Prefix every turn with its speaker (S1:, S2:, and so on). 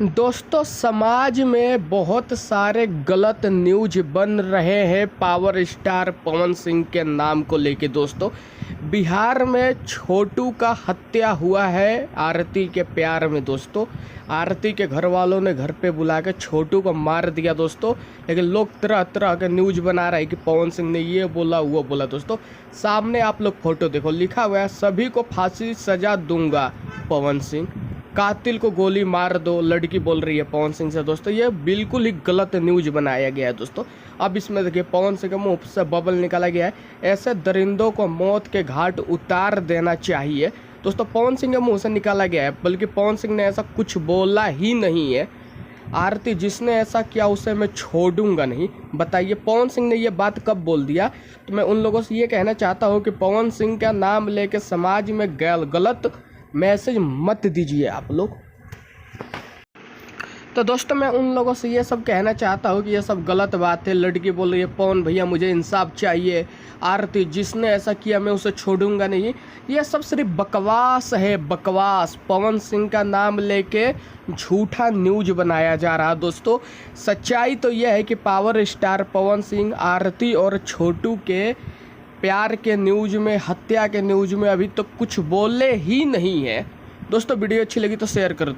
S1: दोस्तों, समाज में बहुत सारे गलत न्यूज बन रहे हैं पावर स्टार पवन सिंह के नाम को लेके। दोस्तों, बिहार में छोटू का हत्या हुआ है आरती के प्यार में। दोस्तों, आरती के घर वालों ने घर पे बुला के छोटू को मार दिया। दोस्तों, लेकिन लोग तरह तरह के न्यूज बना रहे हैं कि पवन सिंह ने ये बोला वो बोला। दोस्तों, सामने आप लोग फोटो देखो, लिखा हुआ है सभी को फांसी सजा दूंगा पवन सिंह, कातिल को गोली मार दो, लड़की बोल रही है पवन सिंह से। दोस्तों, ये बिल्कुल ही गलत न्यूज बनाया गया है। दोस्तों, अब इसमें देखिए पवन सिंह के मुंह से बबल निकाला गया है। ऐसे दरिंदों को मौत के घाट उतार देना चाहिए। दोस्तों, पवन सिंह के मुंह से निकाला गया है, बल्कि पवन सिंह ने ऐसा कुछ बोला ही नहीं है। आरती जिसने ऐसा किया उसे मैं छोड़ूंगा नहीं। बताइए पवन सिंह ने ये बात कब बोल दिया? तो मैं उन लोगों से ये कहना चाहता हूँ कि पवन सिंह का नाम लेके समाज में गलत मैसेज मत दीजिए आप लोग। तो दोस्तों, मैं उन लोगों से ये सब कहना चाहता हूँ कि ये सब गलत बात है। लड़की बोल रही है पवन भैया मुझे इंसाफ चाहिए, आरती जिसने ऐसा किया मैं उसे छोड़ूंगा नहीं, ये सब सिर्फ बकवास है, बकवास। पवन सिंह का नाम लेके झूठा न्यूज बनाया जा रहा। दोस्तों, सच्चाई तो यह है कि पावर स्टार पवन सिंह आरती और छोटू के प्यार के न्यूज में, हत्या के न्यूज में अभी तो कुछ बोले ही नहीं है। दोस्तों, वीडियो अच्छी लगी तो शेयर कर दो।